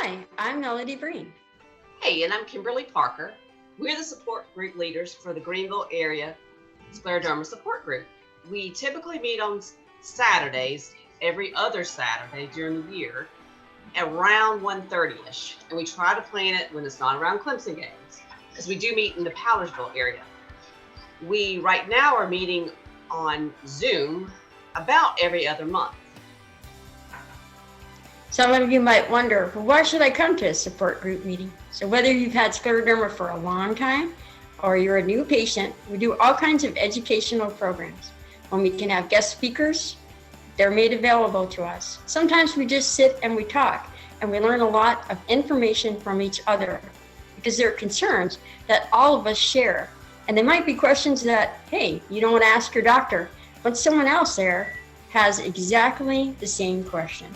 Hi, I'm Melody Breen. Hey, and I'm Kimberly Parker. We're the support group leaders for the Greenville area Scleroderma support group. We typically meet on Saturdays, every other Saturday during the year, around 1:30ish, and we try to plan it when it's not around Clemson games, because we do meet in the Powdersville area. We right now are meeting on Zoom about every other month. Some of you might wonder, well, why should I come to a support group meeting? So whether you've had scleroderma for a long time or you're a new patient, we do all kinds of educational programs. When we can have guest speakers, they're made available to us. Sometimes we just sit and we talk and we learn a lot of information from each other because there are concerns that all of us share. And they might be questions that, hey, you don't want to ask your doctor, but someone else there has exactly the same question.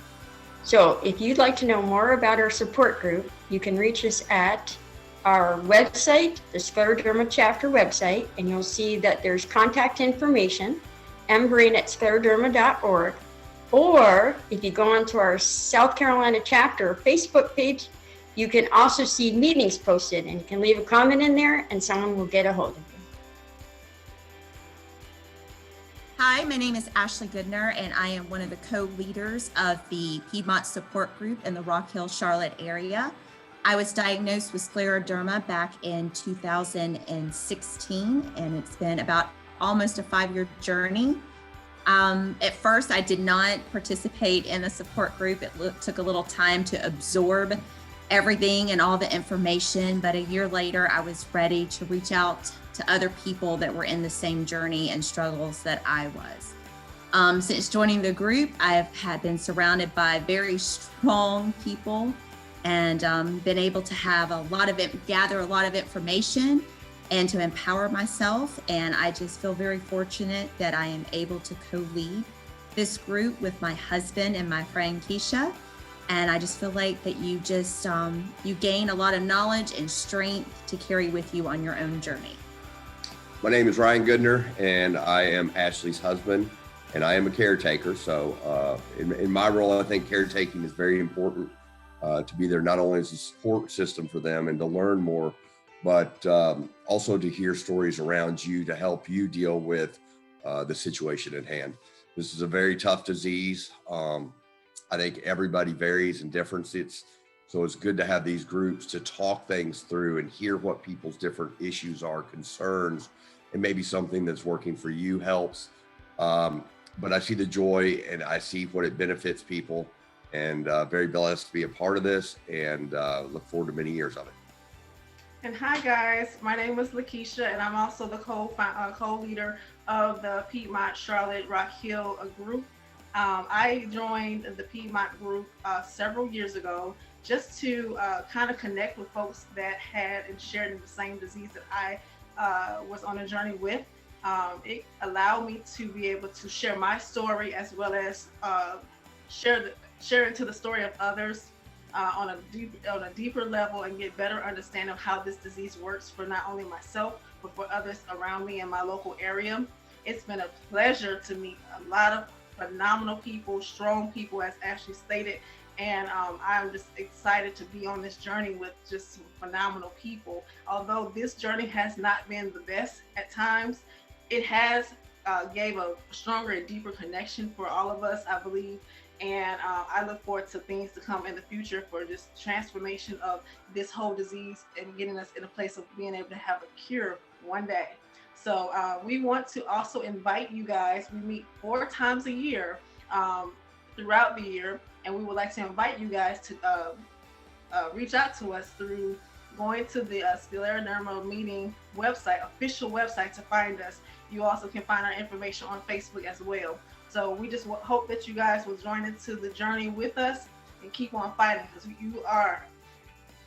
So if you'd like to know more about our support group, you can reach us at our website, the Scleroderma chapter website, and you'll see that there's contact information, mbrain@scleroderma.org. Or if you go onto our South Carolina chapter Facebook page, you can also see meetings posted, and you can leave a comment in there and someone will get a hold of you. Hi, my name is Ashley Goodner, and I am one of the co-leaders of the Piedmont Support Group in the Rock Hill, Charlotte area. I was diagnosed with scleroderma back in 2016, and it's been about almost a 5-year journey. At first, I did not participate in the support group. It took a little time to absorb everything and all the information, but a year later, I was ready to reach out to other people that were in the same journey and struggles that I was. Since joining the group, I have been surrounded by very strong people and been able to have gather a lot of information and to empower myself. And I just feel very fortunate that I am able to co-lead this group with my husband and my friend Keisha. And I just feel like that you gain a lot of knowledge and strength to carry with you on your own journey. My name is Ryan Goodner, and I am Ashley's husband, and I am a caretaker. So in my role, I think caretaking is very important to be there not only as a support system for them and to learn more, but also to hear stories around you to help you deal with the situation at hand. This is a very tough disease. I think everybody varies in differences. So it's good to have these groups to talk things through and hear what people's different issues are, concerns, and maybe something that's working for you helps. But I see the joy and I see what it benefits people, and very blessed to be a part of this, and look forward to many years of it. And hi guys, my name is Lakeisha, and I'm also the co-leader of the Piedmont Charlotte Rock Hill group. I joined the Piedmont group several years ago just to kind of connect with folks that had and shared in the same disease that I was on a journey with. It allowed me to be able to share my story as well as share into the story of others on a deeper level and get better understanding of how this disease works for not only myself, but for others around me in my local area. It's been a pleasure to meet a lot of phenomenal people, strong people, as Ashley stated. And I'm just excited to be on this journey with just some phenomenal people. Although this journey has not been the best at times, it has gave a stronger and deeper connection for all of us, I believe. And I look forward to things to come in the future for just transformation of this whole disease and getting us in a place of being able to have a cure one day. So we want to also invite you guys. We meet 4 times a year throughout the year, and we would like to invite you guys to reach out to us through going to the Scleroderma meeting website, official website, to find us. You also can find our information on Facebook as well. So we just hope that you guys will join into the journey with us and keep on fighting, because you are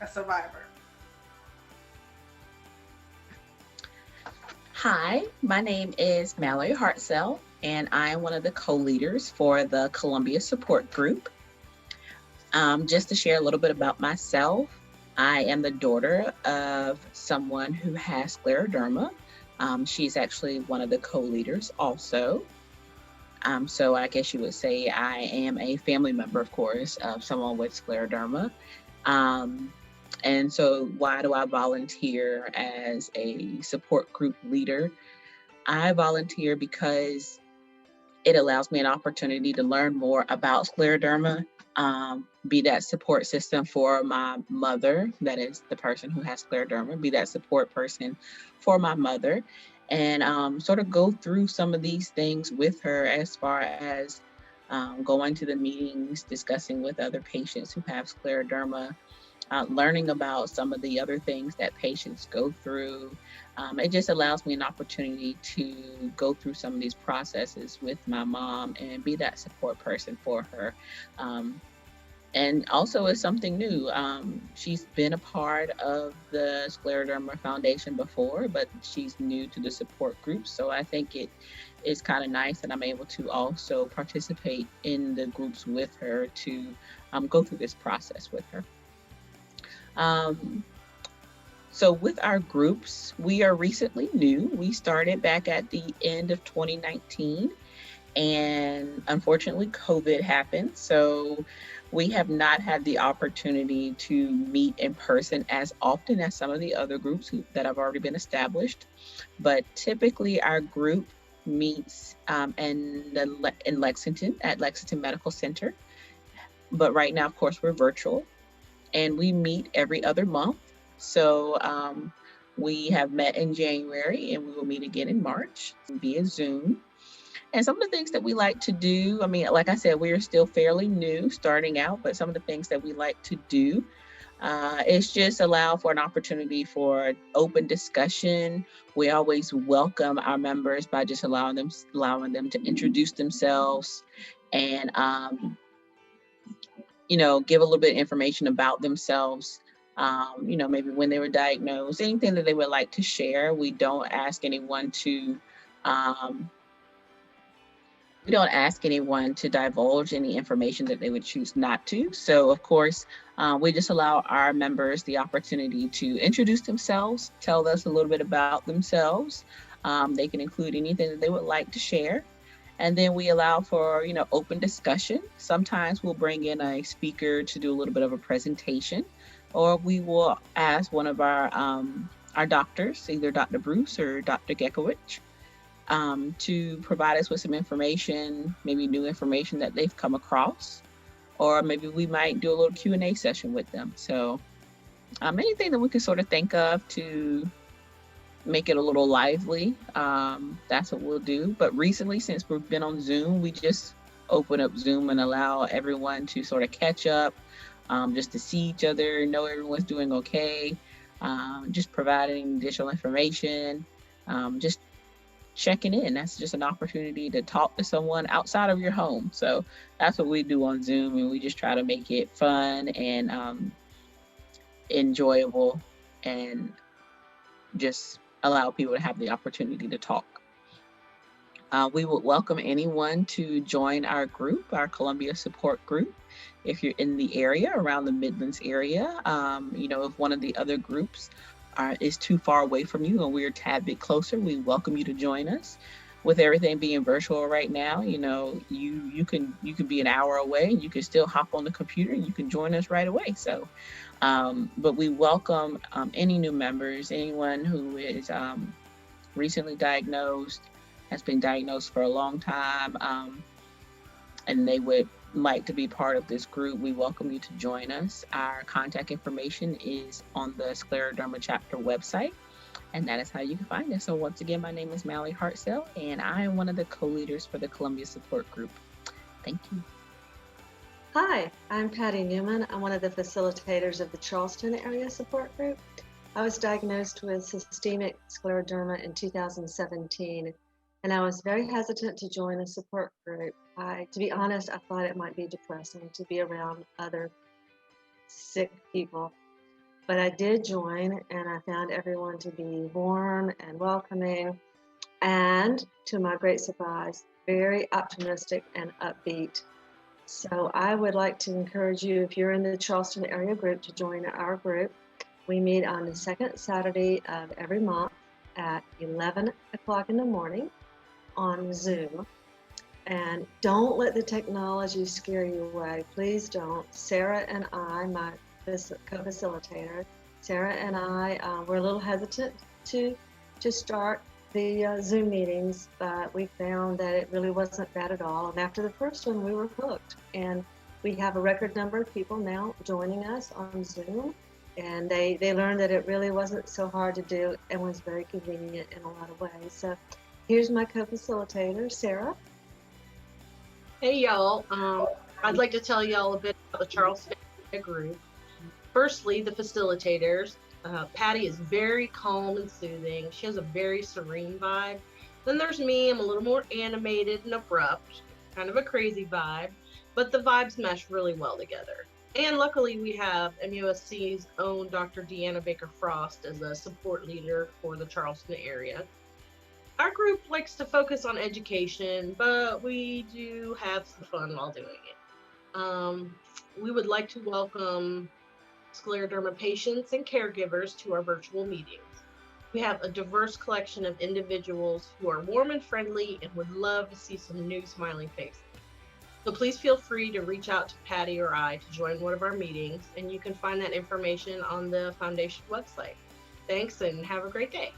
a survivor. Hi, my name is Mallory Hartzell, and I am one of the co-leaders for the Columbia Support Group. Just to share a little bit about myself, I am the daughter of someone who has scleroderma. She's actually one of the co-leaders also. So I guess you would say I am a family member, of course, of someone with scleroderma. And so why do I volunteer as a support group leader? I volunteer because it allows me an opportunity to learn more about scleroderma, be that support system for my mother, that is the person who has scleroderma, be that support person for my mother, and sort of go through some of these things with her as far as going to the meetings, discussing with other patients who have scleroderma, learning about some of the other things that patients go through. It just allows me an opportunity to go through some of these processes with my mom and be that support person for her. And also it's something new. She's been a part of the Scleroderma Foundation before, but she's new to the support group. So I think it is kind of nice that I'm able to also participate in the groups with her to go through this process with her. So with our groups, we are recently new. We started back at the end of 2019, and unfortunately COVID happened. So we have not had the opportunity to meet in person as often as some of the other groups that have already been established. But typically our group meets in Lexington, at Lexington Medical Center. But right now, of course, we're virtual. And we meet every other month. So we have met in January and we will meet again in March via Zoom. And some of the things that we like to do, I mean, like I said, we are still fairly new starting out, but some of the things that we like to do is just allow for an opportunity for open discussion. We always welcome our members by just allowing them to introduce themselves and give a little bit of information about themselves, maybe when they were diagnosed, anything that they would like to share. We don't ask anyone to divulge any information that they would choose not to. So of course, we just allow our members the opportunity to introduce themselves, tell us a little bit about themselves. They can include anything that they would like to share. And then we allow for, open discussion. Sometimes we'll bring in a speaker to do a little bit of a presentation, or we will ask one of our doctors, either Dr. Bruce or Dr. Gekowich, to provide us with some information, maybe new information that they've come across, or maybe we might do a little Q&A session with them. So anything that we can sort of think of to make it a little lively, that's what we'll do. But recently, since we've been on Zoom, we just open up Zoom and allow everyone to sort of catch up, just to see each other, know everyone's doing okay, just providing additional information, just checking in. That's just an opportunity to talk to someone outside of your home. So that's what we do on Zoom, and we just try to make it fun and enjoyable, and just allow people to have the opportunity to talk. We would welcome anyone to join our group, our Columbia support group. If you're in the area, around the Midlands area, if one of the other groups is too far away from you and we're a tad bit closer, we welcome you to join us. With everything being virtual right now, you can be an hour away and you can still hop on the computer and you can join us right away. So, but we welcome any new members, anyone who is recently diagnosed, has been diagnosed for a long time, and they would like to be part of this group. We welcome you to join us. Our contact information is on the Scleroderma chapter website, and that is how you can find us. So once again, my name is Mallory Hartzell, and I am one of the co-leaders for the Columbia Support Group. Thank you. Hi, I'm Patty Newman. I'm one of the facilitators of the Charleston area support group. I was diagnosed with systemic scleroderma in 2017, and I was very hesitant to join a support group. To be honest, I thought it might be depressing to be around other sick people. But I did join, and I found everyone to be warm and welcoming, and to my great surprise, very optimistic and upbeat. So I would like to encourage you, if you're in the Charleston area group, to join our group. We meet on the second Saturday of every month at 11 o'clock in the morning on Zoom. And don't let the technology scare you away. Please don't. Sarah and I, my co-facilitator. Sarah and I were a little hesitant to start the Zoom meetings, but we found that it really wasn't bad at all. And after the first one, we were hooked. And we have a record number of people now joining us on Zoom. And they learned that it really wasn't so hard to do and was very convenient in a lot of ways. So here's my co-facilitator, Sarah. Hey y'all, I'd like to tell y'all a bit about the Charleston group. Firstly, the facilitators. Patty is very calm and soothing. She has a very serene vibe. Then there's me, I'm a little more animated and abrupt, kind of a crazy vibe, but the vibes mesh really well together. And luckily we have MUSC's own Dr. Deanna Baker Frost as a support leader for the Charleston area. Our group likes to focus on education, but we do have some fun while doing it. We would like to welcome Scleroderma patients and caregivers to our virtual meetings. We have a diverse collection of individuals who are warm and friendly and would love to see some new smiling faces. So please feel free to reach out to Patty or I to join one of our meetings, and you can find that information on the Foundation website. Thanks and have a great day.